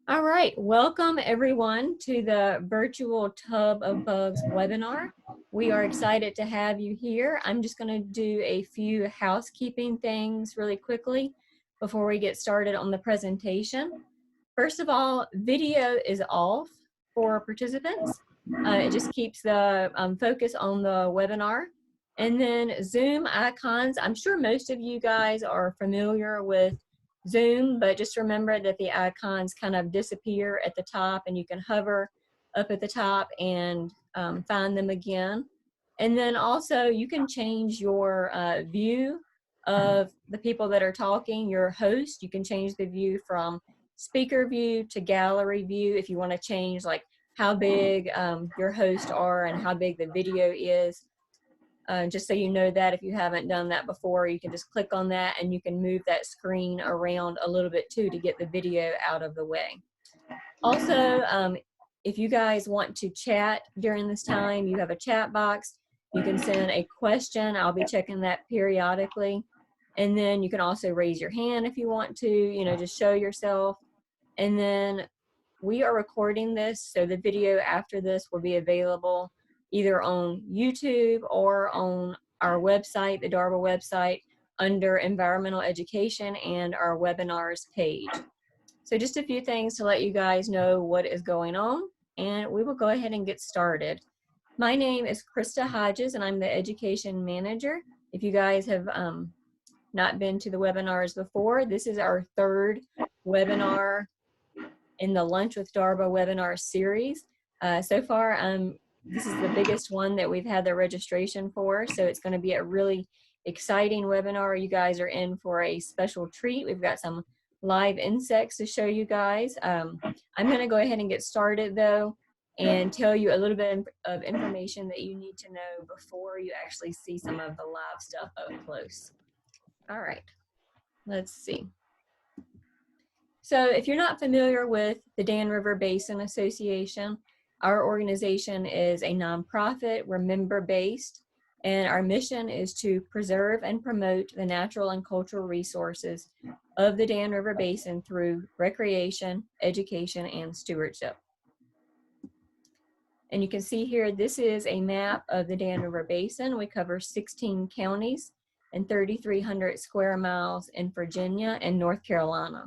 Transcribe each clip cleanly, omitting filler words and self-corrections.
All right, welcome everyone to the virtual Tub of Bugs webinar. We are excited to have you here. I'm just going to do a few housekeeping things really quickly before we get started on the presentation. First of all, video is off for participants. It just keeps the focus on the webinar. And then Zoom icons, I'm sure most of you guys are familiar with Zoom, but just remember that the icons kind of disappear at the top and you can hover up at the top and find them again. And then also you can change your view of the people that are talking, your host. You can change the view from speaker view to gallery view if you want to change like how big your hosts are and how big the video is. Just so you know that if you haven't done that before, you can just click on that and you can move that screen around a little bit too to get the video out of the way. Also, if you guys want to chat during this time, you have a chat box. You can send a question. I'll be checking that periodically. And then you can also raise your hand if you want to, just show yourself. And then we are recording this, so the video after this will be available either on YouTube or on our website, the DARBA website, under environmental education and our webinars page. So just a few things to let you guys know what is going on, and we will go ahead and get started. My name is Krista Hodges, and I'm the education manager. If you guys have not been to the webinars before, this is our third webinar in the Lunch with DARBA webinar series. So far, this is the biggest one that we've had the registration for, so it's going to be a really exciting webinar. You guys are in for a special treat. We've got some live insects to show you guys. I'm going to go ahead and get started though and tell you a little bit of information that you need to know before you actually see some of the live stuff up close. All right, let's see. So if you're not familiar with the Dan River Basin Association, our organization is a nonprofit. We're member-based, and our mission is to preserve and promote the natural and cultural resources of the Dan River Basin through recreation, education, and stewardship. And you can see here, this is a map of the Dan River Basin. We cover 16 counties and 3,300 square miles in Virginia and North Carolina.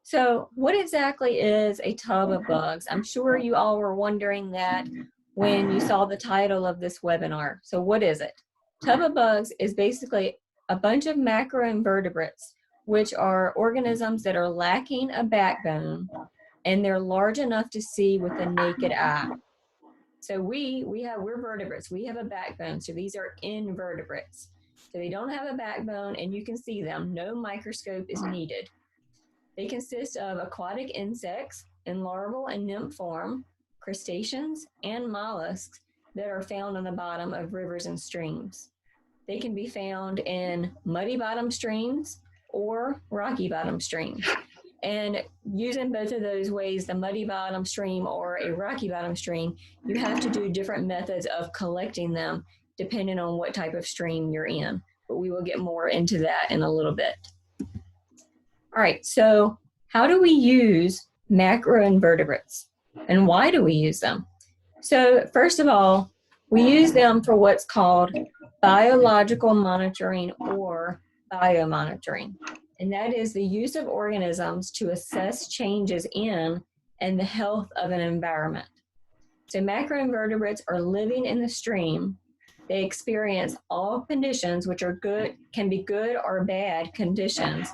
So what exactly is a tub of bugs? I'm sure you all were wondering that when you saw the title of this webinar. So what is it? Tub of bugs is basically a bunch of macroinvertebrates, which are organisms that are lacking a backbone, and they're large enough to see with the naked eye. So we're vertebrates. We have a backbone. So these are invertebrates. So they don't have a backbone, and you can see them. No microscope is needed. They consist of aquatic insects in larval and nymph form, crustaceans, and mollusks that are found on the bottom of rivers and streams. They can be found in muddy bottom streams or rocky bottom streams. And using both of those ways, the muddy bottom stream or a rocky bottom stream, you have to do different methods of collecting them depending on what type of stream you're in. But we will get more into that in a little bit. All right, so how do we use macroinvertebrates and why do we use them? So first of all, we use them for what's called biological monitoring or biomonitoring. And that is the use of organisms to assess changes in and the health of an environment. So macroinvertebrates are living in the stream. They experience all conditions, which are good, can be good or bad conditions,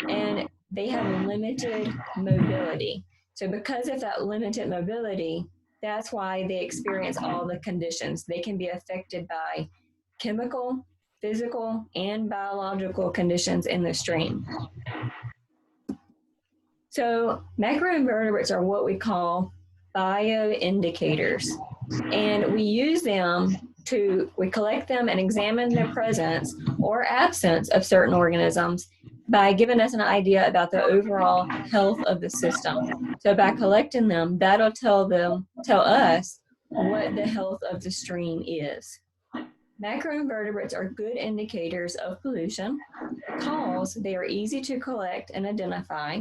and they have limited mobility. So because of that limited mobility, that's why they experience all the conditions. They can be affected by chemical, physical, and biological conditions in the stream. So macroinvertebrates are what we call bioindicators, and we use them we collect them and examine the presence or absence of certain organisms by giving us an idea about the overall health of the system. So by collecting them, that'll tell us what the health of the stream is. Macroinvertebrates are good indicators of pollution because they are easy to collect and identify.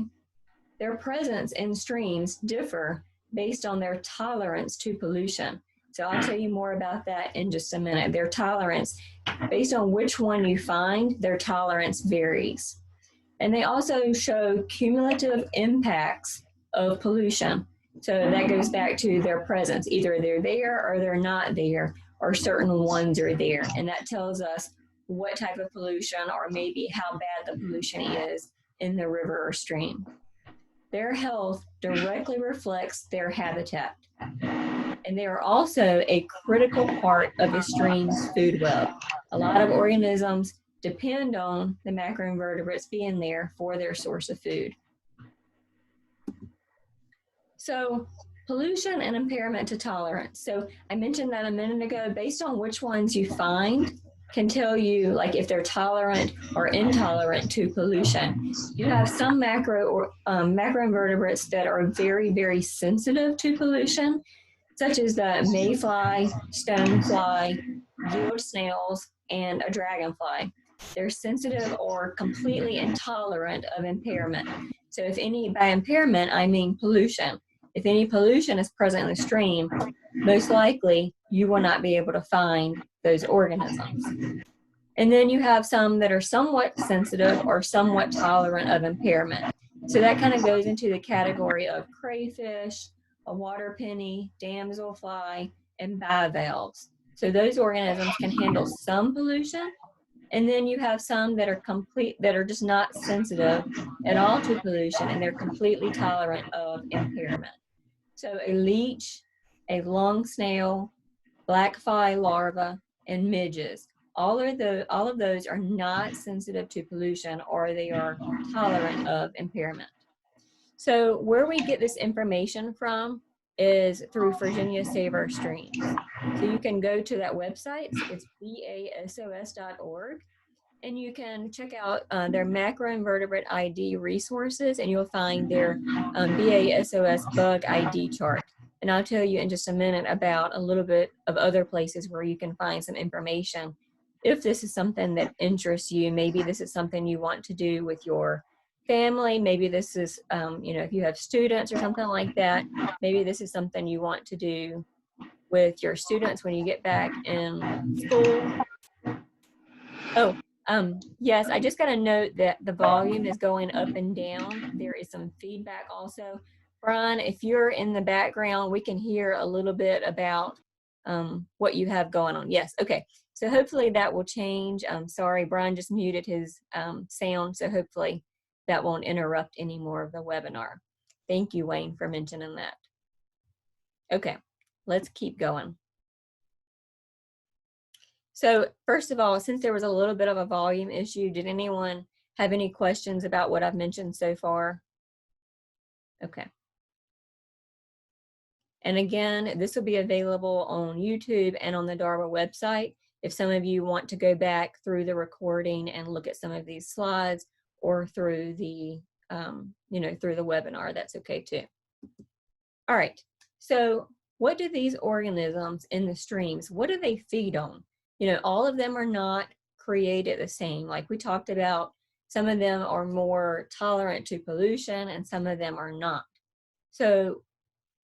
Their presence in streams differ based on their tolerance to pollution. So I'll tell you more about that in just a minute. Their tolerance, based on which one you find, their tolerance varies. And they also show cumulative impacts of pollution. So that goes back to their presence. Either they're there or they're not there, or certain ones are there. And that tells us what type of pollution or maybe how bad the pollution is in the river or stream. Their health directly reflects their habitat. And they are also a critical part of the stream's food web. A lot of organisms depend on the macroinvertebrates being there for their source of food. So pollution and impairment to tolerance. So I mentioned that a minute ago, based on which ones you find can tell you like if they're tolerant or intolerant to pollution. You have some macroinvertebrates that are very, very sensitive to pollution, such as the mayfly, stonefly, gill snails, and a dragonfly. They're sensitive or completely intolerant of impairment. So if any, by impairment, I mean pollution. If any pollution is present in the stream, most likely you will not be able to find those organisms. And then you have some that are somewhat sensitive or somewhat tolerant of impairment. So that kind of goes into the category of crayfish, a water penny, damselfly, and bivalves. So those organisms can handle some pollution. And then you have some that are just not sensitive at all to pollution, and they're completely tolerant of impairment. So a leech, a long snail, blackfly larvae, and midges. All of those are not sensitive to pollution, or they are tolerant of impairment. So where we get this information from is through Virginia Save Our Streams. So you can go to that website, it's basos.org, and you can check out their macroinvertebrate ID resources, and you'll find their BASOS bug ID chart. And I'll tell you in just a minute about a little bit of other places where you can find some information. If this is something that interests you, maybe this is something you want to do with your family, maybe this is, if you have students or something like that, maybe this is something you want to do with your students when you get back in school. Oh, yes, I just got a note that the volume is going up and down. There is some feedback also. Brian, if you're in the background, we can hear a little bit about what you have going on. Yes, okay. So hopefully that will change. Sorry, Brian just muted his sound, so hopefully that won't interrupt any more of the webinar. Thank you, Wayne, for mentioning that. Okay, let's keep going. So first of all, since there was a little bit of a volume issue, did anyone have any questions about what I've mentioned so far? Okay. And again, this will be available on YouTube and on the DARWA website if some of you want to go back through the recording and look at some of these slides, or through the, through the webinar, that's okay too. All right, so what do these organisms in the streams, what do they feed on? All of them are not created the same. Like we talked about, some of them are more tolerant to pollution and some of them are not. So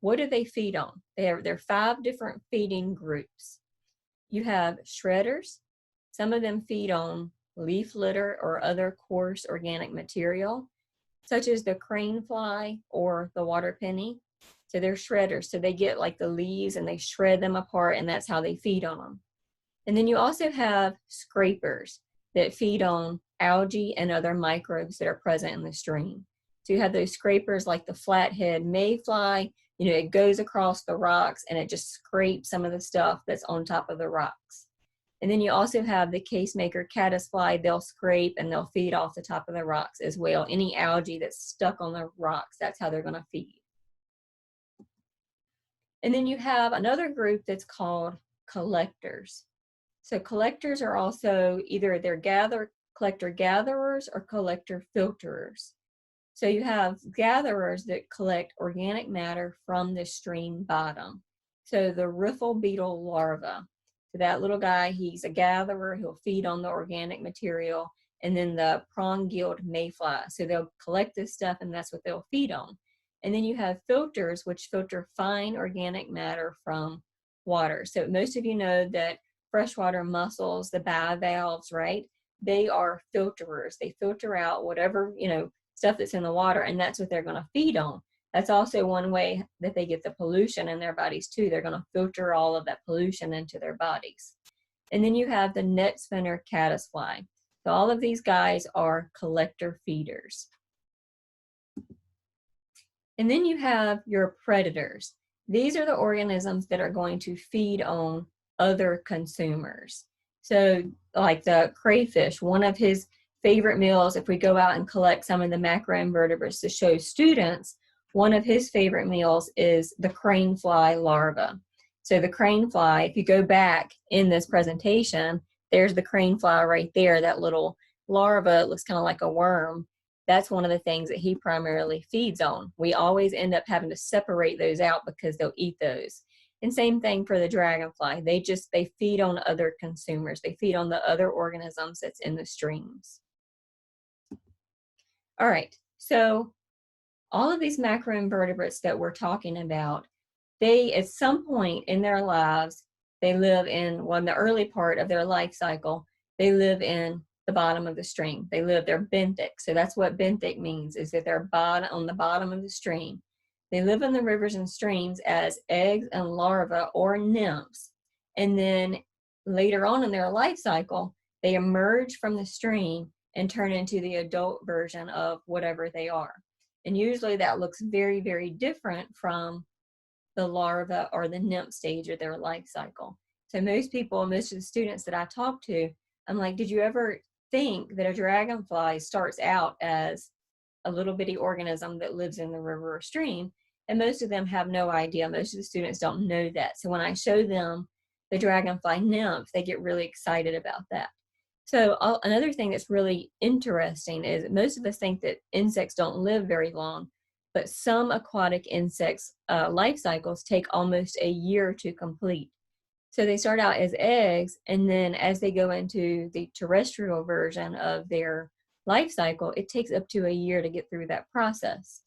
what do they feed on? There are 5 different feeding groups. You have shredders. Some of them feed on leaf litter or other coarse organic material, such as the crane fly or the water penny. So they're shredders. So they get like the leaves and they shred them apart, and that's how they feed on them. And then you also have scrapers that feed on algae and other microbes that are present in the stream. So you have those scrapers like the flathead mayfly, it goes across the rocks and it just scrapes some of the stuff that's on top of the rocks. And then you also have the casemaker caddisfly. They'll scrape and they'll feed off the top of the rocks as well. Any algae that's stuck on the rocks, that's how they're going to feed. And then you have another group that's called collectors. So collectors are also either they're collector gatherers or collector filterers. So you have gatherers that collect organic matter from the stream bottom. So the riffle beetle larva, So that little guy, he's a gatherer. He'll feed on the organic material. And then the prong-gilled mayfly. So they'll collect this stuff and that's what they'll feed on. And then you have filters, which filter fine organic matter from water. So most of you know that freshwater mussels, the bivalves, right? They are filterers. They filter out whatever, stuff that's in the water, and that's what they're going to feed on. That's also one way that they get the pollution in their bodies too. They're going to filter all of that pollution into their bodies. And then you have the net spinner caddisfly. So all of these guys are collector feeders. And then you have your predators. These are the organisms that are going to feed on other consumers. So like the crayfish, one of his favorite meals, if we go out and collect some of the macroinvertebrates to show students, one of his favorite meals is the cranefly larva. So the cranefly, if you go back in this presentation, there's the cranefly right there, that little larva. It looks kind of like a worm. That's one of the things that he primarily feeds on. We always end up having to separate those out because they'll eat those. And same thing for the dragonfly. They feed on other consumers. They feed on the other organisms that's in the streams. All right, so all of these macroinvertebrates that we're talking about, they, at some point in their lives, they live in, well, in the early part of their life cycle, they live in the bottom of the stream. They're benthic. So that's what benthic means, is that they're on the bottom of the stream. They live in the rivers and streams as eggs and larvae or nymphs. And then later on in their life cycle, they emerge from the stream and turn into the adult version of whatever they are. And usually that looks very, very different from the larva or the nymph stage of their life cycle. So most of the students that I talk to, I'm like, did you ever think that a dragonfly starts out as a little bitty organism that lives in the river or stream? And most of them have no idea. Most of the students don't know that. So when I show them the dragonfly nymph, they get really excited about that. So another thing that's really interesting is most of us think that insects don't live very long, but some aquatic insects' life cycles take almost a year to complete. So they start out as eggs, and then as they go into the terrestrial version of their life cycle, it takes up to a year to get through that process.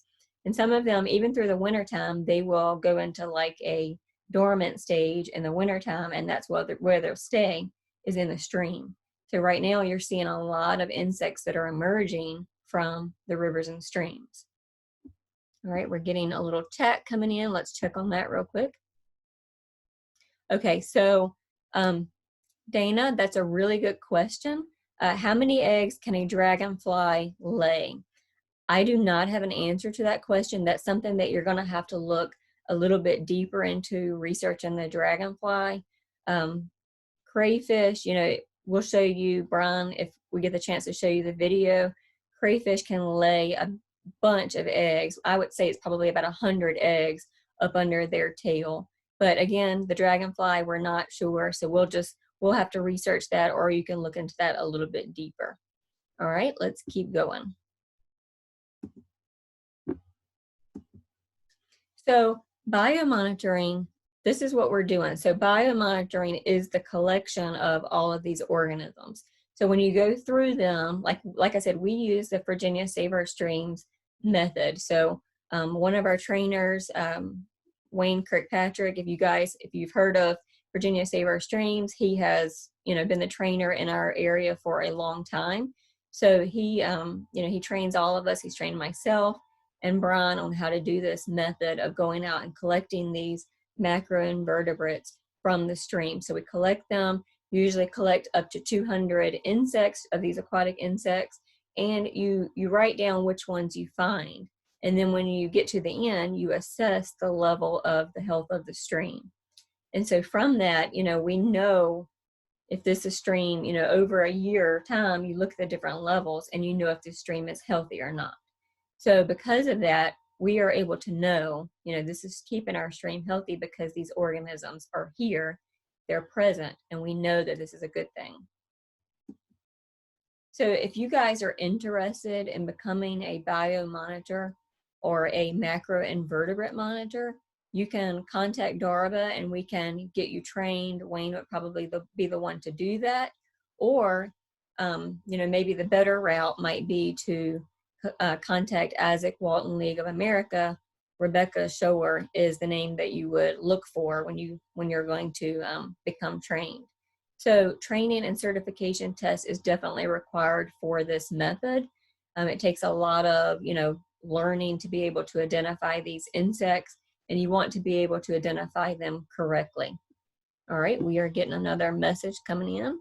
And some of them, even through the wintertime, they will go into like a dormant stage in the wintertime, and that's where they'll stay, is in the stream. So right now you're seeing a lot of insects that are emerging from the rivers and streams. All right, we're getting a little chat coming in. Let's check on that real quick. Okay, so Dana, that's a really good question. How many eggs can a dragonfly lay? I do not have an answer to that question. That's something that you're going to have to look a little bit deeper into researching the dragonfly. Crayfish, we'll show you, Brian, if we get the chance to show you the video. Crayfish can lay a bunch of eggs. I would say it's probably about 100 eggs up under their tail. But again, the dragonfly, we're not sure. So we'll have to research that, or you can look into that a little bit deeper. All right, let's keep going. So biomonitoring, this is what we're doing. So biomonitoring is the collection of all of these organisms. So when you go through them, like I said, we use the Virginia Save Our Streams method. So one of our trainers, Wayne Kirkpatrick, if you've heard of Virginia Save Our Streams, he has been the trainer in our area for a long time. So he trains all of us. He's trained myself and Brian on how to do this method of going out and collecting these macroinvertebrates from the stream. So we collect them, usually collect up to 200 insects of these aquatic insects, and you write down which ones you find. And then when you get to the end, you assess the level of the health of the stream. And so from that, we know if this is stream, over a year time, you look at the different levels and you know if the stream is healthy or not. So because of that, we are able to know, this is keeping our stream healthy because these organisms are here, they're present, and we know that this is a good thing. So if you guys are interested in becoming a biomonitor or a macroinvertebrate monitor, you can contact DARPA and we can get you trained. Wayne would probably be the one to do that. Or, you know, maybe the better route might be to contact Isaac Walton League of America. Rebecca Shower is the name that you would look for when you're going to become trained. So training and certification test is definitely required for this method. It takes a lot of, you know, learning to be able to identify these insects, and you want to be able to identify them correctly. All right, we are getting another message coming in.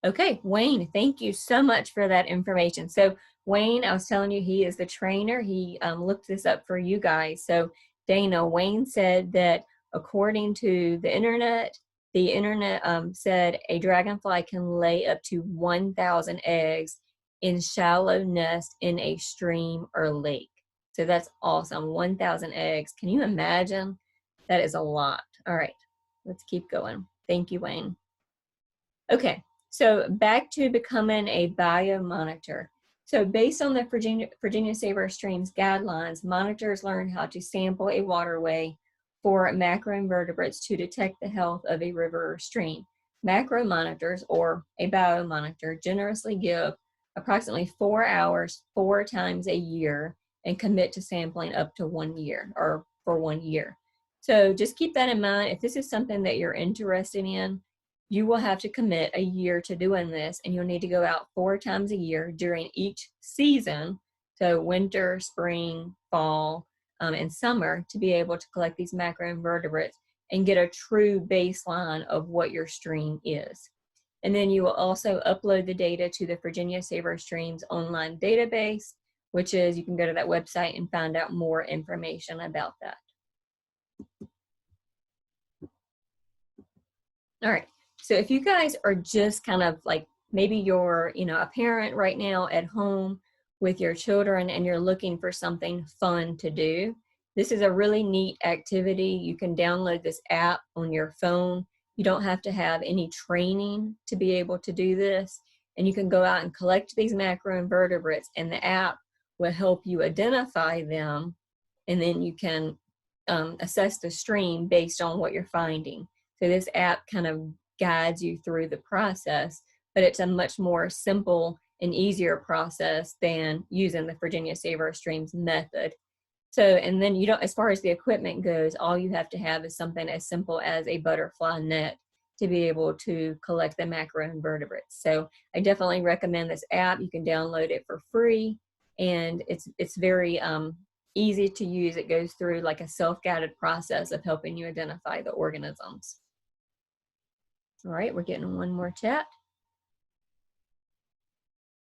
Okay, Wayne, thank you so much for that information. So Wayne, I was telling you, he is the trainer. He looked this up for you guys. So Dana, Wayne said that according to the internet said a dragonfly can lay up to 1,000 eggs in shallow nest in a stream or lake. So that's awesome, 1,000 eggs. Can you imagine? That is a lot. All right, let's keep going. Thank you, Wayne. Okay, so back to becoming a biomonitor. So based on the Virginia Saver Streams guidelines, monitors learn how to sample a waterway for macroinvertebrates to detect the health of a river or stream. Macro monitors, or a biomonitor, generously give approximately 4 hours 4 times a year and commit to sampling up to 1 year, or for 1 year. So just keep that in mind. If this is something that you're interested in, you will have to commit a year to doing this, and you'll need to go out 4 times a year during each season, so winter, spring, fall, and summer, to be able to collect these macroinvertebrates and get a true baseline of what your stream is. And then you will also upload the data to the Virginia Saver Streams online database, which is, you can go to that website and find out more information about that. All right. So if you guys are just kind of like, maybe you're, you know, a parent right now at home with your children and you're looking for something fun to do, this is a really neat activity. You can download this app on your phone. You don't have to have any training to be able to do this. And you can go out and collect these macroinvertebrates, and the app will help you identify them. And then you can assess the stream based on what you're finding. So this app kind of guides you through the process, but it's a much more simple and easier process than using the Virginia Saver Streams method. So, and then you don't, as far as the equipment goes, all you have to have is something as simple as a butterfly net to be able to collect the macroinvertebrates. So I definitely recommend this app. You can download it for free, and it's very easy to use. It goes through like a self-guided process of helping you identify the organisms. All right, we're getting one more chat.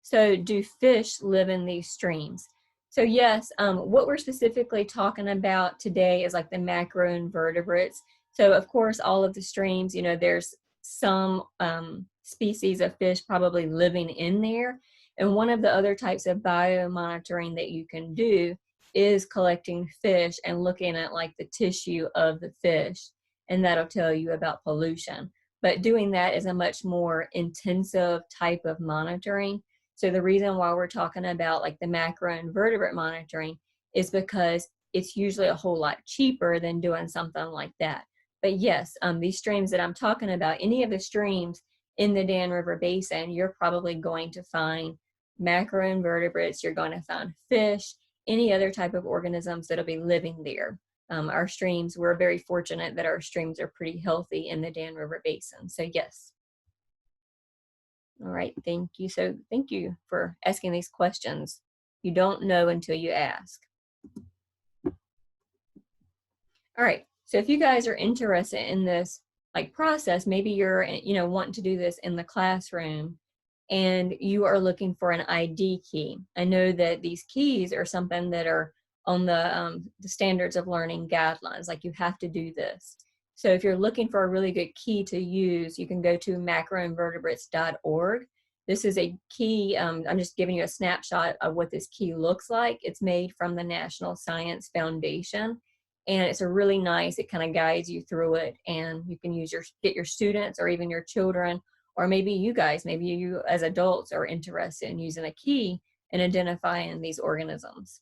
So do fish live in these streams? So yes, what we're specifically talking about today is like the macroinvertebrates. So of course, all of the streams, you know, there's some species of fish probably living in there. And one of the other types of biomonitoring that you can do is collecting fish and looking at like the tissue of the fish, and that'll tell you about pollution. But doing that is a much more intensive type of monitoring. So the reason why we're talking about like the macroinvertebrate monitoring is because it's usually a whole lot cheaper than doing something like that. But yes, these streams that I'm talking about, any of the streams in the Dan River Basin, you're probably going to find macroinvertebrates, you're going to find fish, any other type of organisms that'll be living there. Our streams, we're very fortunate that our streams are pretty healthy in the Dan River Basin. So yes. All right, thank you. So thank you for asking these questions. You don't know until you ask. All right, so if you guys are interested in this like process, maybe you're, you know, wanting to do this in the classroom and you are looking for an ID key. I know that these keys are something that are on the standards of learning guidelines, like you have to do this. So if you're looking for a really good key to use, you can go to macroinvertebrates.org. This is a key, I'm just giving you a snapshot of what this key looks like. It's made from the National Science Foundation, and it's a really nice, it kind of guides you through it, and you can use get your students or even your children, or maybe you guys, maybe you as adults are interested in using a key in identifying these organisms.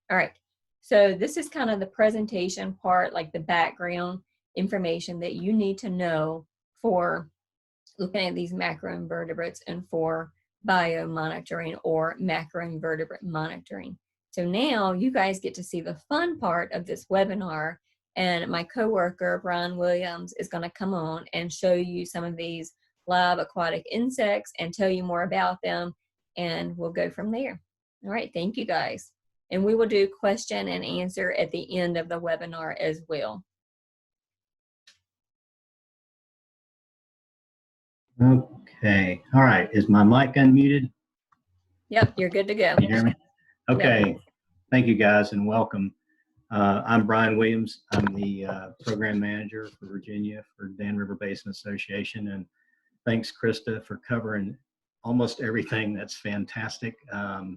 All right, so this is kind of the presentation part, like the background information that you need to know for looking at these macroinvertebrates and for biomonitoring or macroinvertebrate monitoring. So now you guys get to see the fun part of this webinar, and my coworker Brian Williams is going to come on and show you some of these live aquatic insects and tell you more about them, and we'll go from there. All right, thank you guys. And we will do question and answer at the end of the webinar as well. Okay, all right, is my mic unmuted? Yep, you're good to go. Can you hear me? Okay, Yep. Thank you guys and welcome. I'm Brian Williams. I'm the program manager for Virginia for Dan River Basin Association, and thanks Krista for covering almost everything. That's fantastic.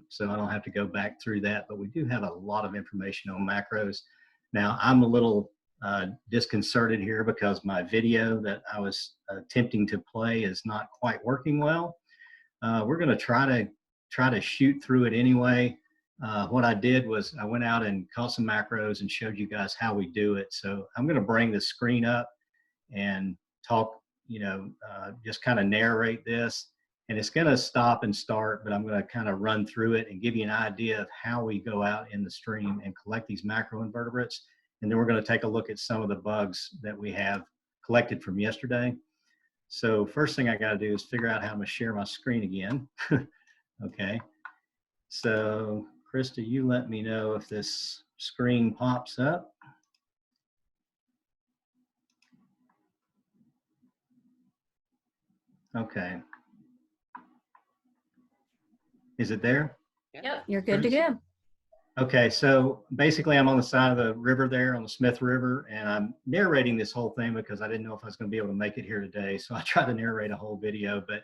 So I don't have to go back through that, but we do have a lot of information on macros. Now I'm a little disconcerted here because my video that I was attempting to play is not quite working well. We're going to try to shoot through it anyway. What I did was I went out and caught some macros and showed you guys how we do it. So I'm going to bring the screen up and talk, just kind of narrate this. And it's going to stop and start, but I'm going to kind of run through it and give you an idea of how we go out in the stream and collect these macroinvertebrates. And then we're going to take a look at some of the bugs that we have collected from yesterday. So first thing I got to do is figure out how I'm going to share my screen again. Okay. So Krista, you let me know if this screen pops up. Okay. Is it there? Yep, you're good to go. Okay, so basically I'm on the side of the river there on the Smith River, and I'm narrating this whole thing because I didn't know if I was going to be able to make it here today. So I tried to narrate a whole video, but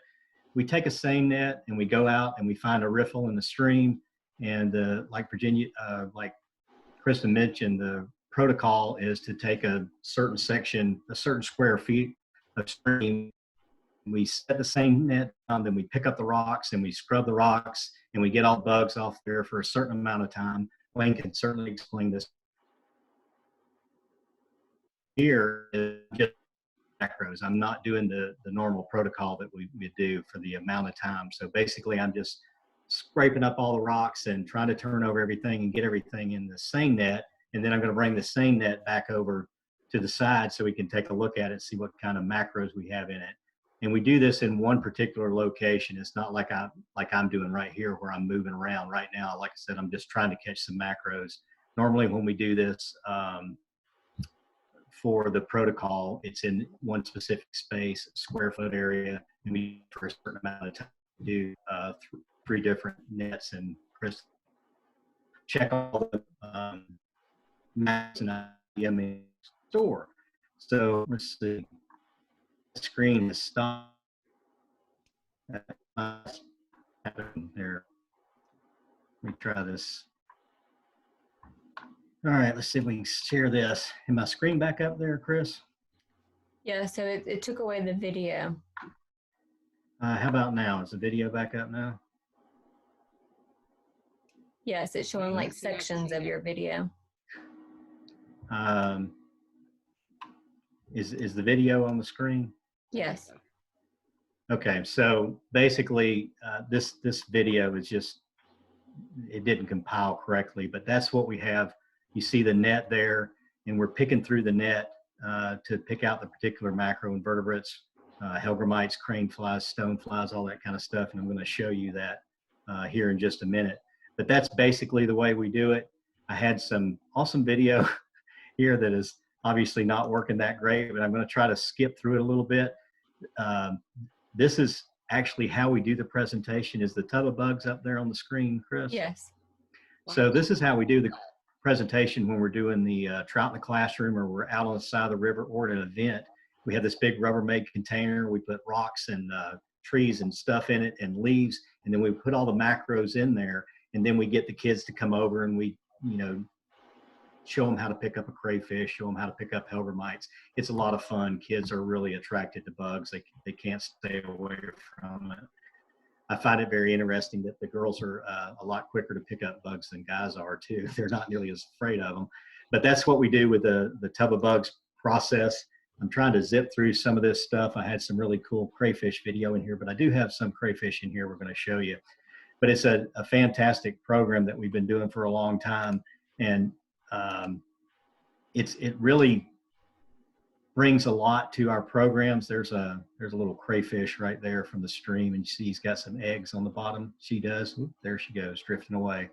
we take a seine net and we go out and we find a riffle in the stream. And like Virginia, like Krista mentioned, the protocol is to take a certain section, a certain square feet of stream. We set the seine net down, then we pick up the rocks and we scrub the rocks and we get all the bugs off there for a certain amount of time. Wayne can certainly explain this. Here is just macros. I'm not doing the normal protocol that we do for the amount of time. So basically I'm just scraping up all the rocks and trying to turn over everything and get everything in the seine net. And then I'm going to bring the seine net back over to the side so we can take a look at it, see what kind of macros we have in it. And we do this in one particular location. It's not like I'm doing right here where I'm moving around right now. Like I said, I'm just trying to catch some macros. Normally when we do this for the protocol, it's in one specific space, square foot area, and we for a certain amount of time do 3 different nets. And Chris, check all the maps and IMPAIRMENT store. So let's see. The screen is stopped. There. Let me try this. All right, let's see if we can share this. Is my screen back up there, Chris? Yeah, so it took away the video. How about now? Is the video back up now? Yes, it's showing like sections of your video. Is the video on the screen? Yes. Okay, so basically this video is just, it didn't compile correctly, but that's what we have. You see the net there, and we're picking through the net to pick out the particular macroinvertebrates, helgramites, crane flies, stone flies, all that kind of stuff, and I'm going to show you that here in just a minute. But that's basically the way we do it. I had some awesome video here that is obviously not working that great, but I'm going to try to skip through it a little bit. This is actually how we do the presentation. Is the tub of bugs up there on the screen, Chris? Yes. So this is how we do the presentation when we're doing the trout in the classroom, or we're out on the side of the river or at an event. We have this big Rubbermaid container. We put rocks and trees and stuff in it and leaves, and then we put all the macros in there, and then we get the kids to come over and we, show them how to pick up a crayfish, show them how to pick up helgramites. It's a lot of fun. Kids are really attracted to bugs. They can't stay away from it. I find it very interesting that the girls are a lot quicker to pick up bugs than guys are too. They're not nearly as afraid of them. But that's what we do with the tub of bugs process. I'm trying to zip through some of this stuff. I had some really cool crayfish video in here, but I do have some crayfish in here we're going to show you. But it's a fantastic program that we've been doing for a long time. And it really brings a lot to our programs. There's a little crayfish right there from the stream, and you see he's got some eggs on the bottom. She does. Oop, there she goes, drifting away.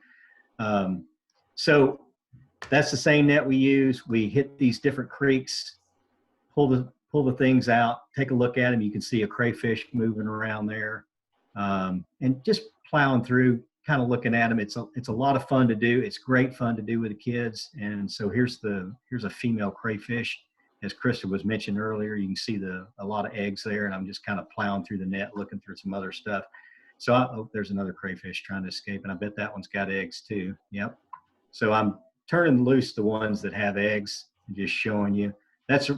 So that's the same net we use. We hit these different creeks, pull the things out, take a look at them. You can see a crayfish moving around there, and just plowing through, kind of looking at them. It's a lot of fun to do. It's great fun to do with the kids. And so here's a female crayfish. As Krista was mentioned earlier, you can see a lot of eggs there, and I'm just kind of plowing through the net, looking through some other stuff. So oh, there's another crayfish trying to escape, and I bet that one's got eggs too. Yep. So I'm turning loose the ones that have eggs and just showing you. That's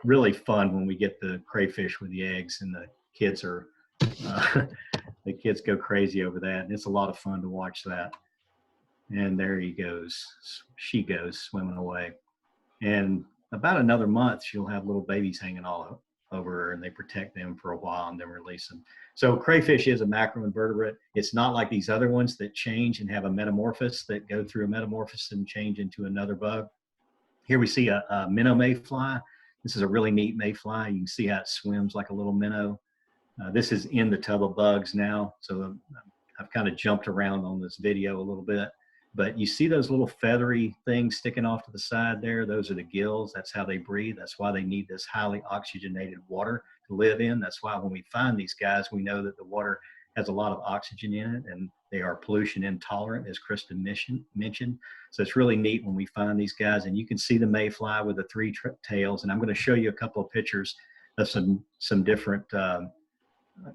really fun when we get the crayfish with the eggs, and the kids are the kids go crazy over that, and it's a lot of fun to watch that. And there he goes. She goes swimming away. And about another month, she'll have little babies hanging all over her, and they protect them for a while and then release them. So crayfish is a macroinvertebrate. It's not like these other ones that change and have a metamorphosis, that go through a metamorphosis and change into another bug. Here we see a minnow mayfly. This is a really neat mayfly. You can see how it swims like a little minnow. This is in the tub of bugs now, so I've kind of jumped around on this video a little bit. But you see those little feathery things sticking off to the side there? Those are the gills. That's how they breathe. That's why they need this highly oxygenated water to live in. That's why when we find these guys, we know that the water has a lot of oxygen in it, and they are pollution intolerant, as Kristen mentioned. So it's really neat when we find these guys. And you can see the mayfly with the three tails. And I'm going to show you a couple of pictures of some different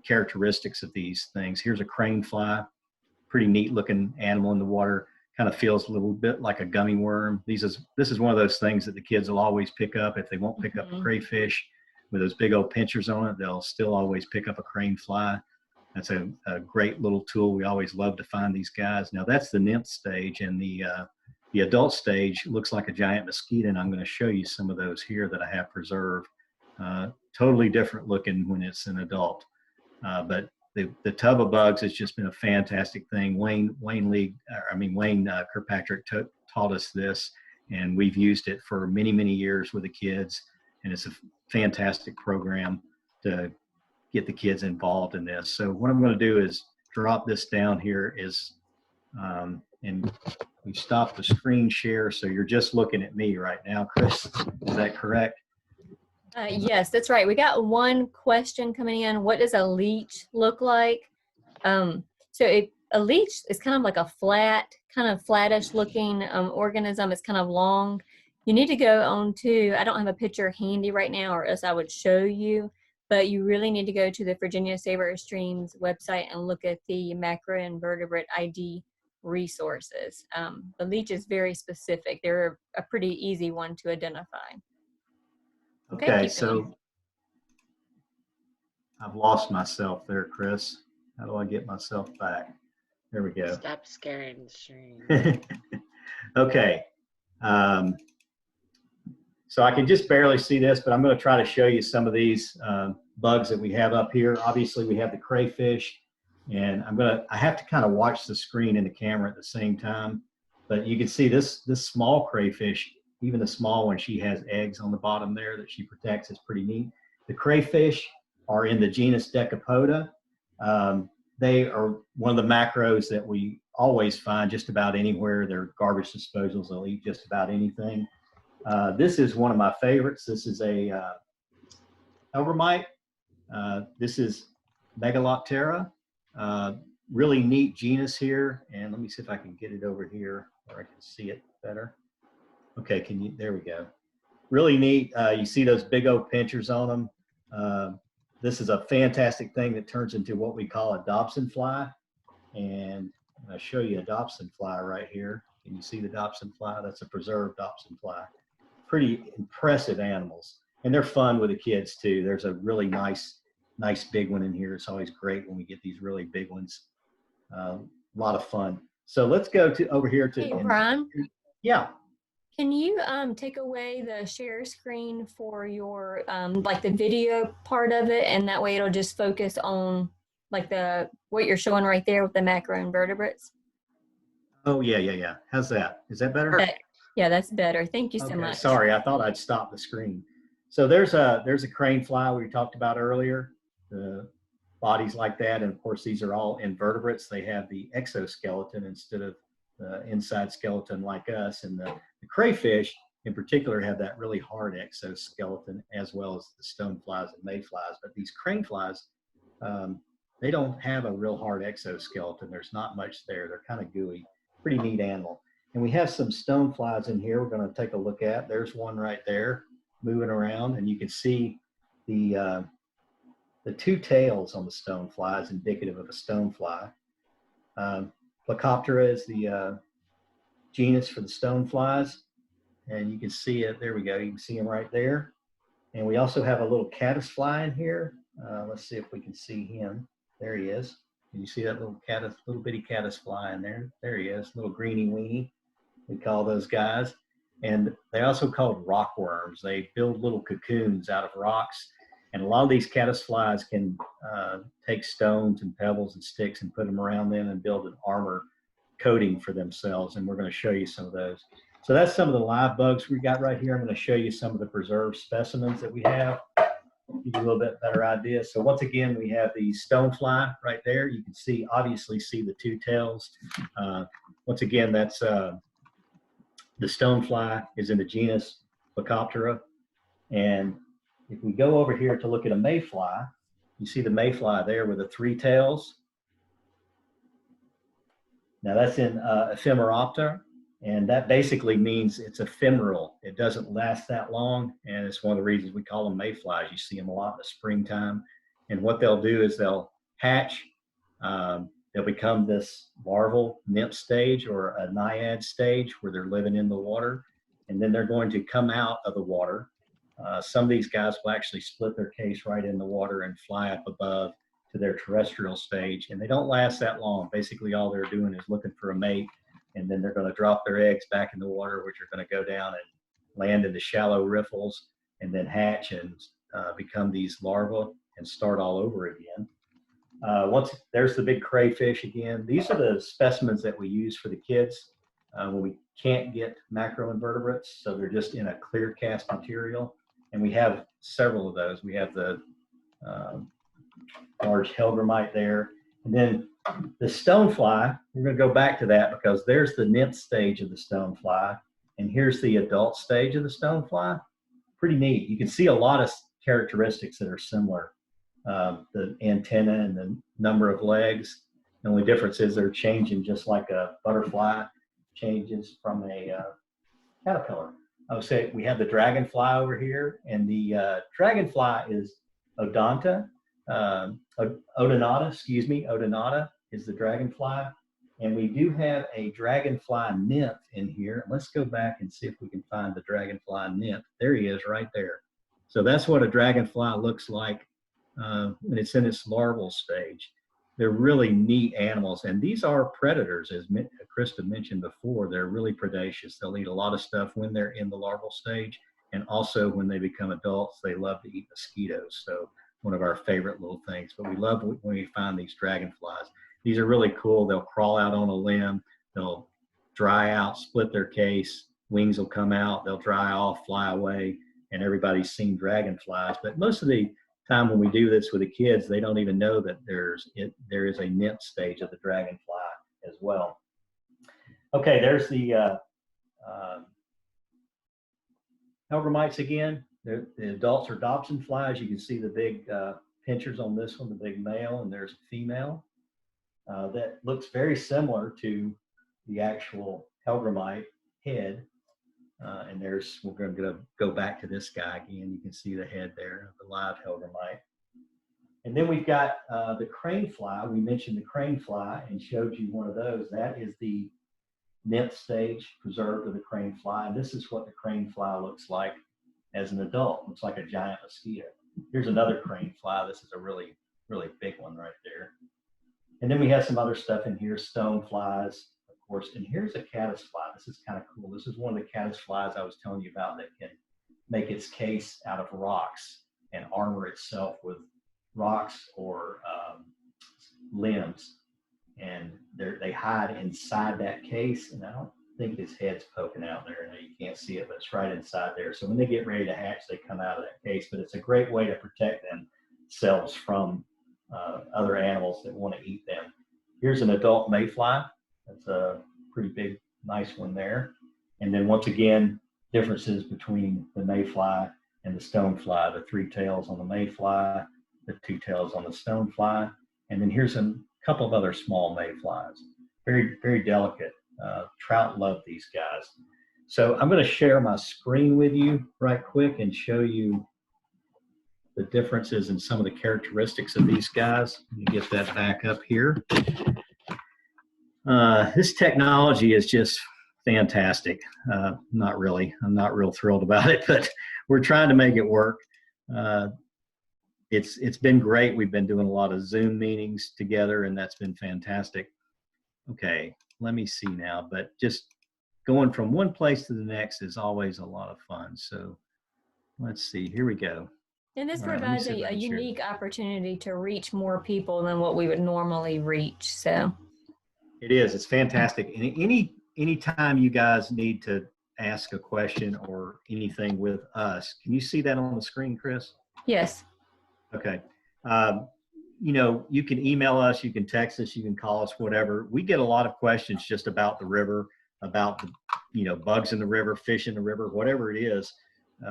characteristics of these things. Here's a crane fly, pretty neat looking animal in the water. Kind of feels a little bit like a gummy worm. This is one of those things that the kids will always pick up. If they won't pick up a crayfish with those big old pinchers on it, they'll still always pick up a crane fly. That's a great little tool. We always love to find these guys. Now that's the nymph stage, and the adult stage looks like a giant mosquito, and I'm going to show you some of those here that I have preserved. Totally different looking when it's an adult. But the tub of bugs has just been a fantastic thing. Wayne Kirkpatrick taught us this, and we've used it for many, many years with the kids. And it's a fantastic program to get the kids involved in this. So what I'm going to do is drop this down here and we stop the screen share. So you're just looking at me right now, Chris. Is that correct? Yes, that's right. We got one question coming in. What does a leech look like? A leech is kind of like a flattish looking organism. It's kind of long. You need to go on to, I don't have a picture handy right now, or else I would show you, but you really need to go to the Virginia Saber Streams website and look at the macroinvertebrate ID resources. The leech is very specific. They're a pretty easy one to identify. Okay, so I've lost myself there, Chris. How do I get myself back? There we go. Stop scaring the stream. Okay. So I can just barely see this, but I'm going to try to show you some of these bugs that we have up here. Obviously, we have the crayfish, and I have to kind of watch the screen and the camera at the same time. But you can see this small crayfish. Even the small one, she has eggs on the bottom there that she protects. It's pretty neat. The crayfish are in the genus Decapoda. They are one of the macros that we always find just about anywhere. They're garbage disposals. They'll eat just about anything. This is one of my favorites. This is a Overmite. This is Megaloptera. Really neat genus here. And let me see if I can get it over here where I can see it better. Okay, there we go. Really neat. You see those big old pinchers on them. This is a fantastic thing that turns into what we call a Dobson fly. And I'll show you a Dobson fly right here. Can you see the Dobson fly? That's a preserved Dobson fly. Pretty impressive animals. And they're fun with the kids too. There's a really nice nice big one in here. It's always great when we get these really big ones. A lot of fun. So let's go to over here to. Hey, Brian, Yeah. can you take away the share screen for your like the video part of it, and that way it'll just focus on like the what you're showing right there with the macroinvertebrates? Oh, yeah. How's that? Is that better? Yeah, that's better. Thank you so Okay, much. sorry, I thought I'd stop the screen. So there's a crane fly we talked about earlier. The bodies like that, and of course these are all invertebrates. They have the exoskeleton instead of the inside skeleton like us. And the crayfish in particular have that really hard exoskeleton, as well as the stoneflies and mayflies. But these crane flies, they don't have a real hard exoskeleton. There's not much there. They're kind of gooey. Pretty neat animal. And we have some stoneflies in here we're going to take a look at. There's one right there moving around, and you can see the two tails on the stonefly is indicative of a stonefly. Plecoptera is the genus for the stoneflies, and you can see it. There we go. You can see him right there. And we also have a little caddisfly in here. Let's see if we can see him. There he is. Can you see that little bitty caddisfly in there? There he is, little greeny weenie. We call those guys. And they're also called rockworms. They build little cocoons out of rocks. And a lot of these caddisflies can take stones and pebbles and sticks and put them around them and build an armor coating for themselves. And we're going to show you some of those. So that's some of the live bugs we got right here. I'm going to show you some of the preserved specimens that we have. Give you a little bit better idea. So once again, we have the stonefly right there. You can see, obviously see the two tails. Once again, that's the stonefly is in the genus Plecoptera. And if we go over here to look at a mayfly, you see the mayfly there with the three tails. Now that's in Ephemeroptera, and that basically means it's ephemeral. It doesn't last that long, and it's one of the reasons we call them mayflies. You see them a lot in the springtime, and what they'll do is they'll hatch. They'll become this larval nymph stage or a naiad stage where they're living in the water, and then they're going to come out of the water. Some of these guys will actually split their case right in the water and fly up above to their terrestrial stage, and they don't last that long. Basically, all they're doing is looking for a mate, and then they're going to drop their eggs back in the water, which are going to go down and land in the shallow riffles, and then hatch and become these larvae and start all over again. There's the big crayfish again. These are the specimens that we use for the kids when we can't get macroinvertebrates, so they're just in a clear cast material. And we have several of those. We have the large hellgrammite there. And then the stonefly, we're going to go back to that because there's the nymph stage of the stonefly, and here's the adult stage of the stonefly. Pretty neat. You can see a lot of characteristics that are similar. The antenna and the number of legs. The only difference is they're changing just like a butterfly changes from a caterpillar. I would say we have the dragonfly over here, and the dragonfly is Odonata. Odonata is the dragonfly. And we do have a dragonfly nymph in here. Let's go back and see if we can find the dragonfly nymph. There he is right there. So that's what a dragonfly looks like when it's in its larval stage. They're really neat animals, and these are predators, as Krista mentioned before. They're really predaceous. They'll eat a lot of stuff when they're in the larval stage, and also when they become adults, they love to eat mosquitoes. So one of our favorite little things. But we love when we find these dragonflies. These are really cool. They'll crawl out on a limb, they'll dry out, split their case, wings will come out, they'll dry off, fly away, and everybody's seen dragonflies. But most of the time when we do this with the kids, they don't even know that there is a nymph stage of the dragonfly as well. Okay, there's the hellgrammites again. The adults are Dobson flies. You can see the big pinchers on this one, the big male, and there's a female. That looks very similar to the actual hellgrammite head. And we're going to go back to this guy again. You can see the head there of the live hellgrammite. And then we've got the crane fly. We mentioned the crane fly and showed you one of those. That is the nymph stage preserved of the crane fly. And this is what the crane fly looks like as an adult. Looks like a giant mosquito. Here's another crane fly. This is a really, really big one right there. And then we have some other stuff in here, stone flies, of course. And here's a caddis fly. This is kind of cool. This is one of the caddis flies I was telling you about that can make its case out of rocks and armor itself with rocks or limbs. And they hide inside that case. And I don't think his head's poking out there. Now you can't see it, but it's right inside there. So when they get ready to hatch, they come out of that case. But it's a great way to protect themselves from other animals that want to eat them. Here's an adult mayfly. That's a pretty big, nice one there. And then once again, differences between the mayfly and the stonefly. The 3 tails on the mayfly, the 2 tails on the stonefly. And then here's a couple of other small mayflies. Very, very delicate. Trout love these guys. So I'm going to share my screen with you right quick and show you the differences in some of the characteristics of these guys. Let me get that back up here. This technology is just fantastic. Not really. I'm not real thrilled about it, but we're trying to make it work. It's been great. We've been doing a lot of Zoom meetings together, and that's been fantastic. Okay, let me see now, but just going from one place to the next is always a lot of fun. So let's see, here we go. And this All right, provides a unique opportunity to reach more people than what we would normally reach. So it is. It's fantastic. And any time you guys need to ask a question or anything with us, can you see that on the screen, Chris? yes. Okay. You know, you can email us, you can text us, you can call us, whatever. We get a lot of questions just about the river, about the, you know, bugs in the river, fish in the river, whatever it is.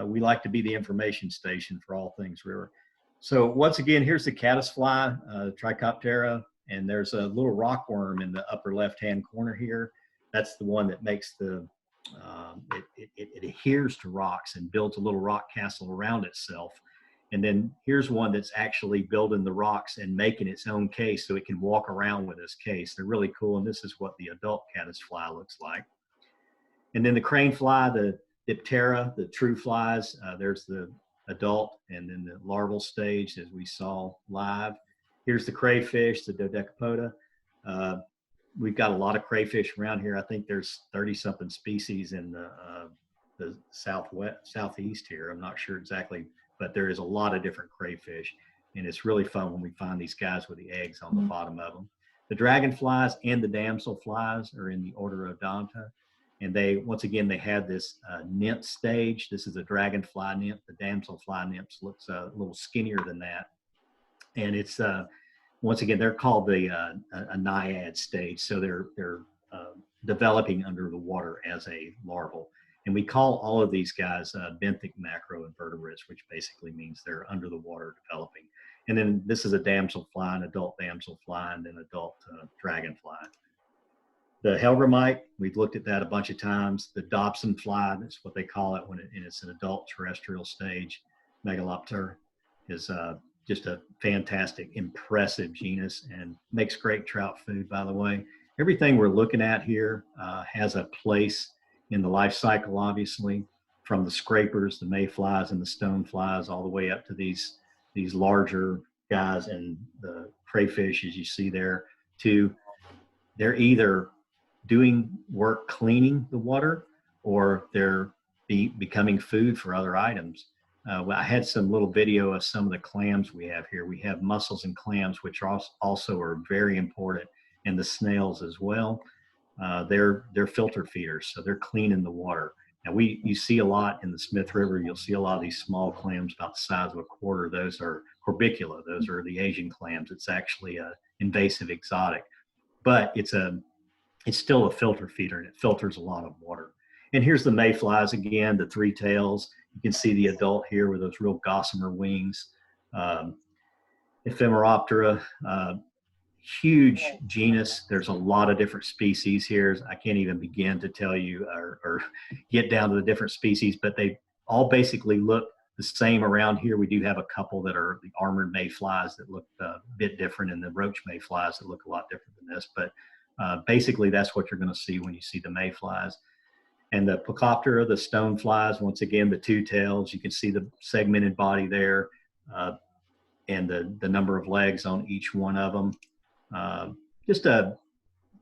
We like to be the information station for all things river. So once again, here's the caddisfly, Trichoptera, and there's a little rockworm in the upper left-hand corner here. That's the one that makes the, it adheres to rocks and builds a little rock castle around itself. And then here's one that's actually building the rocks and making its own case so it can walk around with this case. They're really cool, and this is what the adult caddisfly looks like. And then the crane fly, the Diptera, the true flies, there's the adult and then the larval stage as we saw live. Here's the crayfish, the Dodecapoda. We've got a lot of crayfish around here. I think there's 30-something species in the southeast here. I'm not sure exactly, but there is a lot of different crayfish. And it's really fun when we find these guys with the eggs on the bottom of them. The dragonflies and the damselflies are in the order Odonta. And they, once again, they had this nymph stage. This is a dragonfly nymph. The damselfly nymphs looks a little skinnier than that. And it's, once again, they're called the a naiad stage. So they're developing under the water as a larval. And we call all of these guys benthic macroinvertebrates, which basically means they're under the water developing. And then this is a damselfly, an adult damselfly, and then adult dragonfly. The Helgramite, we've looked at that a bunch of times. The Dobson fly, that's what they call it when it's an adult terrestrial stage. Megalopter is just a fantastic, impressive genus and makes great trout food, by the way. Everything we're looking at here has a place in the life cycle, obviously, from the scrapers, the mayflies and the stoneflies, all the way up to these larger guys and the crayfish, as you see there, to they're either doing work cleaning the water or they're becoming food for other items. I had some little video of some of the clams we have here. We have mussels and clams, which also are very important, and the snails as well. They're filter feeders, so they're cleaning the water. Now you see a lot in the Smith River. You'll see a lot of these small clams about the size of a quarter. Those are corbicula. Those are the Asian clams. It's actually an invasive exotic, but it's still a filter feeder, and it filters a lot of water. And here's the mayflies again, the 3 tails. You can see the adult here with those real gossamer wings. Ephemeroptera, huge genus. There's a lot of different species here. I can't even begin to tell you or get down to the different species, but they all basically look the same around here. We do have a couple that are the armored mayflies that look a bit different, and the roach mayflies that look a lot different than this. But basically, that's what you're going to see when you see the mayflies. And the Plecoptera, the stoneflies, once again, the 2 tails. You can see the segmented body there. and the number of legs on each one of them.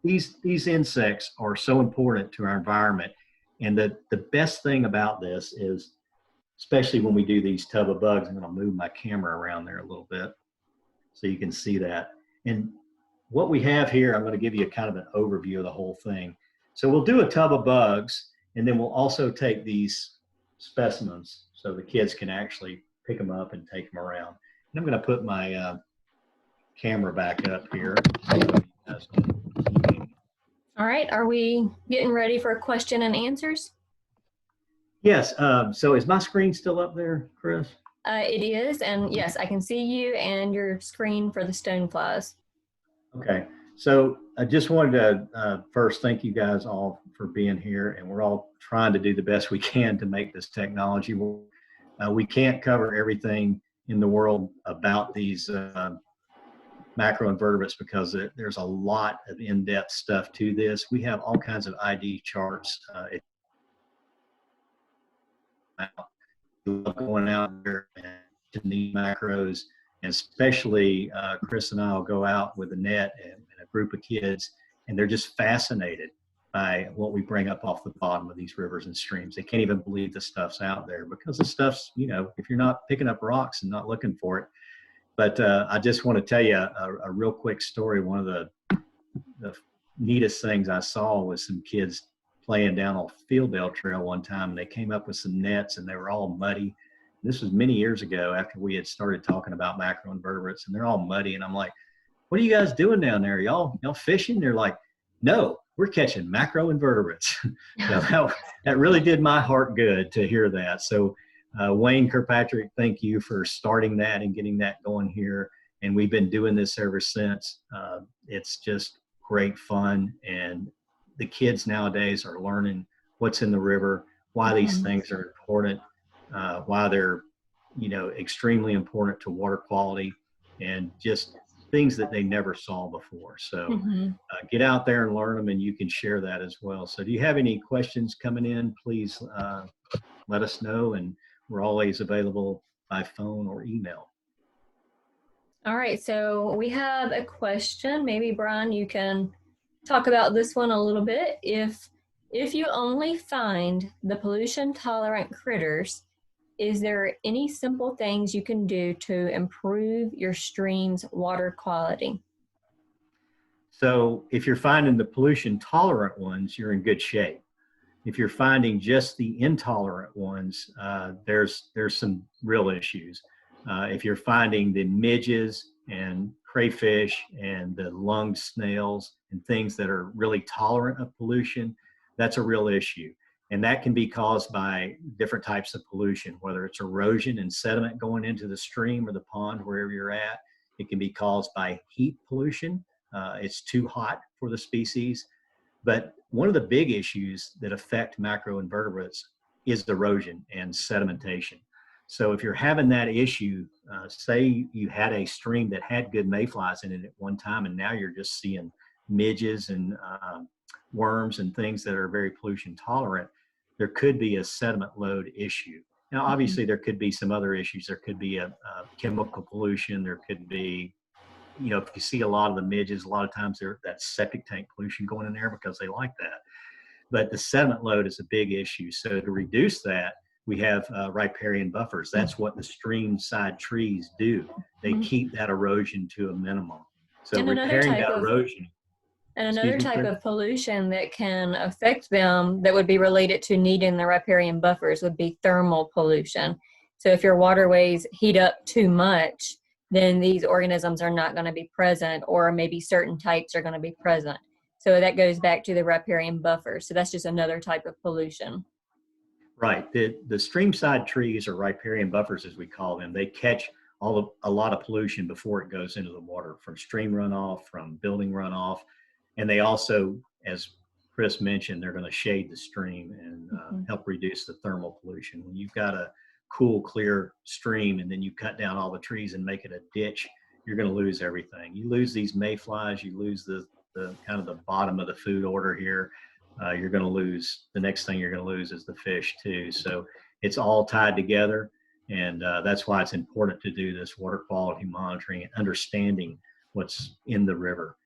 These insects are so important to our environment. And the best thing about this is, especially when we do these tub of bugs, I'm going to move my camera around there a little bit so you can see that. And what we have here, I'm going to give you a kind of an overview of the whole thing. So we'll do a tub of bugs, and then we'll also take these specimens so the kids can actually pick them up and take them around. And I'm going to put my camera back up here so you guys can see me. All right, are we getting ready for question and answers? Yes, so is my screen still up there, Chris? It is, and yes, I can see you and your screen for the stoneflies. Okay, so I just wanted to first thank you guys all for being here, and we're all trying to do the best we can to make this technology work. We can't cover everything in the world about these macroinvertebrates because there's a lot of in-depth stuff to this. We have all kinds of ID charts. Going out there and these macros, and especially Chris and I will go out with a net and a group of kids, and they're just fascinated by what we bring up off the bottom of these rivers and streams. They can't even believe the stuff's out there because the stuff's, you know, if you're not picking up rocks and not looking for it. But I just want to tell you a real quick story. One of the neatest things I saw was some kids playing down on Fieldale Trail one time, and they came up with some nets, and they were all muddy. This was many years ago after we had started talking about macroinvertebrates, and they're all muddy. And I'm like, "What are you guys doing down there? Y'all fishing?" They're like, "No, we're catching macroinvertebrates." So that really did my heart good to hear that. So Wayne Kirkpatrick, thank you for starting that and getting that going here. And we've been doing this ever since. It's just great fun. And the kids nowadays are learning what's in the river, why these things are important, why they're, you know, extremely important to water quality, and just things that they never saw before. So get out there and learn them, and you can share that as well. So do you have any questions coming in? Please let us know, and we're always available by phone or email. All right, so we have a question. Maybe Brian, you can talk about this one a little bit. If you only find the pollution tolerant critters, is there any simple things you can do to improve your stream's water quality? So if you're finding the pollution tolerant ones, you're in good shape. If you're finding just the intolerant ones, there's some real issues. If you're finding the midges and crayfish and the lunged snails and things that are really tolerant of pollution, that's a real issue. And that can be caused by different types of pollution, whether it's erosion and sediment going into the stream or the pond, wherever you're at. It can be caused by heat pollution. It's too hot for the species. But one of the big issues that affect macroinvertebrates is erosion and sedimentation. So if you're having that issue, say you had a stream that had good mayflies in it at one time, and now you're just seeing midges and worms and things that are very pollution tolerant, there could be a sediment load issue. Now, obviously, there could be some other issues. There could be a chemical pollution. There could be, you know, if you see a lot of the midges, a lot of times there's that septic tank pollution going in there because they like that. But the sediment load is a big issue. So to reduce that, we have riparian buffers. That's what the stream side trees do. They keep that erosion to a minimum. So repairing that erosion. And another type of pollution that can affect them that would be related to needing the riparian buffers would be thermal pollution. So if your waterways heat up too much, then these organisms are not going to be present, or maybe certain types are going to be present. So that goes back to the riparian buffer. So that's just another type of pollution. Right. The stream side trees, or riparian buffers as we call them, they catch a lot of pollution before it goes into the water, from stream runoff, from building runoff. And they also, as Chris mentioned, they're going to shade the stream and help reduce the thermal pollution. When you've got a cool, clear stream and then you cut down all the trees and make it a ditch, you're going to lose everything. You lose these mayflies, you lose the kind of the bottom of the food order here. You're going to lose, the next thing you're going to lose is the fish too. So it's all tied together. And that's why it's important to do this water quality monitoring and understanding what's in the river.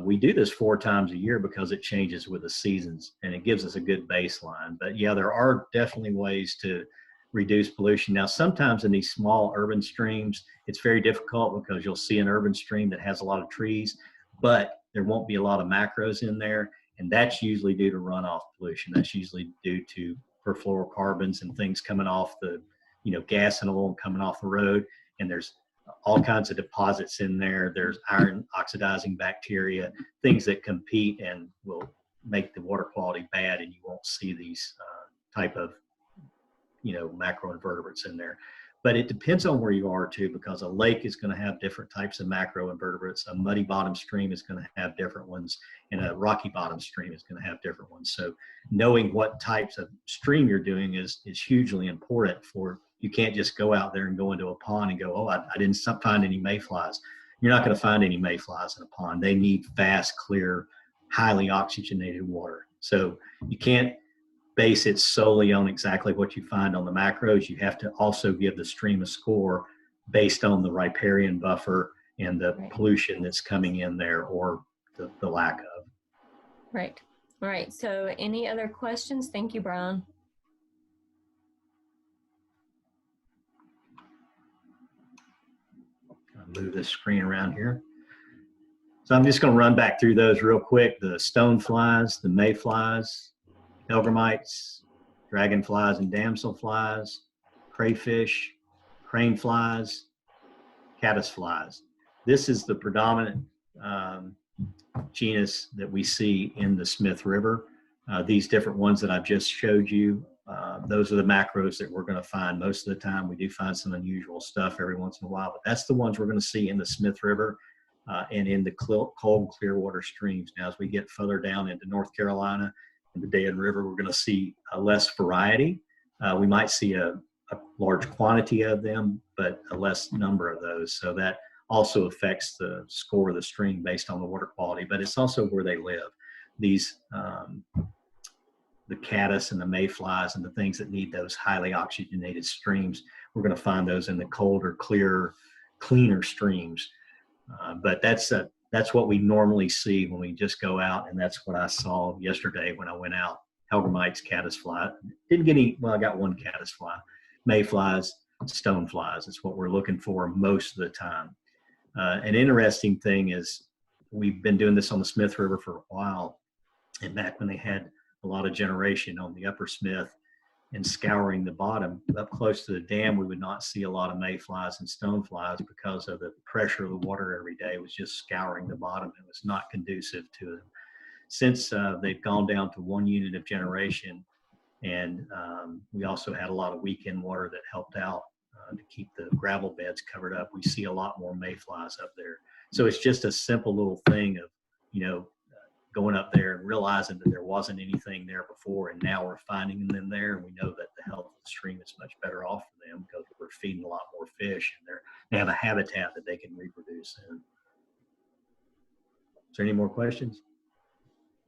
We do this 4 times a year because it changes with the seasons, and it gives us a good baseline. But yeah, there are definitely ways to reduce pollution. Now, sometimes in these small urban streams, it's very difficult because you'll see an urban stream that has a lot of trees, but there won't be a lot of macros in there. And that's usually due to runoff pollution. That's usually due to perfluorocarbons and things coming off the, gas and oil coming off the road. And there's all kinds of deposits in there. There's iron oxidizing bacteria, things that compete and will make the water quality bad, and you won't see these type of macroinvertebrates in there. But it depends on where you are too, because a lake is going to have different types of macroinvertebrates. A muddy bottom stream is going to have different ones, and a rocky bottom stream is going to have different ones. So knowing what types of stream you're doing is hugely important. For you can't just go out there and go into a pond and go, oh, I didn't find any mayflies. You're not going to find any mayflies in a pond. They need fast, clear, highly oxygenated water. So you can't base it solely on exactly what you find on the macros. You have to also give the stream a score based on the riparian buffer and the pollution that's coming in there, or the lack of. Right. All right. So any other questions? Thank you, Brian. I'll move this screen around here. So I'm just going to run back through those real quick. The stoneflies, the mayflies, pilgrimates, dragonflies and damselflies, crayfish, craneflies, caddisflies. This is the predominant genus that we see in the Smith River. These different ones that I've just showed you, those are the macros that we're going to find most of the time. We do find some unusual stuff every once in a while, but that's the ones we're going to see in the Smith River and in the cold, clear water streams. Now, as we get further down into North Carolina, in the Dan River, we're going to see less variety. We might see a large quantity of them, but a less number of those. So that also affects the score of the stream based on the water quality, but it's also where they live. These, the caddis and the mayflies and the things that need those highly oxygenated streams, we're going to find those in the colder, clearer, cleaner streams. But that's what we normally see when we just go out, and that's what I saw yesterday when I went out. Helgamites, caddisfly. Didn't get any, well, I got one caddisfly. Mayflies, stoneflies. It's what we're looking for most of the time. An interesting thing is we've been doing this on the Smith River for a while, and back when they had a lot of generation on the upper Smith and scouring the bottom up close to the dam, we would not see a lot of mayflies and stoneflies because of the pressure of the water every day. It was just scouring the bottom. It was not conducive to them. Since they've gone down to 1 unit of generation, and we also had a lot of weekend water that helped out to keep the gravel beds covered up, we see a lot more mayflies up there. So it's just a simple little thing of, going up there and realizing that there wasn't anything there before, and now we're finding them there, and we know that the health of the stream is much better off for them because we're feeding a lot more fish, and they have a habitat that they can reproduce in. Is there any more questions?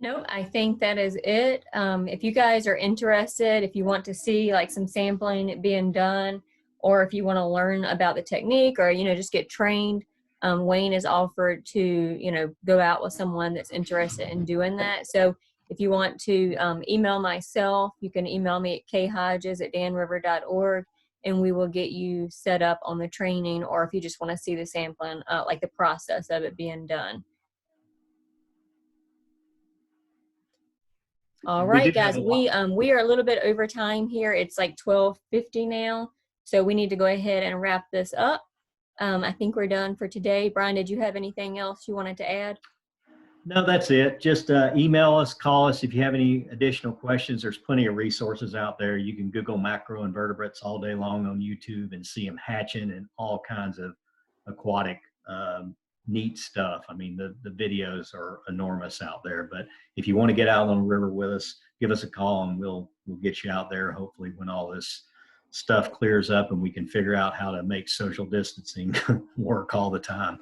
No, I think that is it. If you guys are interested, if you want to see like some sampling being done, or if you want to learn about the technique, or just get trained, Wayne has offered to, go out with someone that's interested in doing that. So if you want to email myself, you can email me at khodges@danriver.org, and we will get you set up on the training, or if you just want to see the sampling, like the process of it being done. All right, guys, we are a little bit over time here. It's like 12:50 now, so we need to go ahead and wrap this up. I think we're done for today. Brian, did you have anything else you wanted to add? No, that's it. Just email us, call us if you have any additional questions. There's plenty of resources out there. You can Google macroinvertebrates all day long on YouTube and see them hatching and all kinds of aquatic neat stuff. I mean, the videos are enormous out there. But if you want to get out on the river with us, give us a call and we'll get you out there, hopefully when all this stuff clears up and we can figure out how to make social distancing work all the time.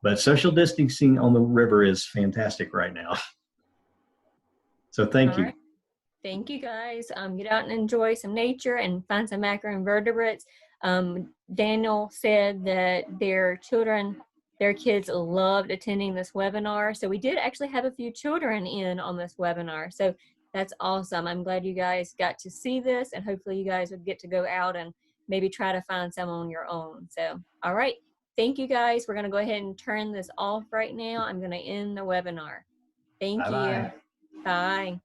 But social distancing on the river is fantastic right now. So thank you. Right. Thank you, guys. Get out and enjoy some nature and find some macroinvertebrates. Daniel said that their kids loved attending this webinar. So we did actually have a few children in on this webinar. So that's awesome. I'm glad you guys got to see this, and hopefully you guys would get to go out and maybe try to find some on your own. So, all right. Thank you guys. We're going to go ahead and turn this off right now. I'm going to end the webinar. Thank you. Bye-bye. Bye.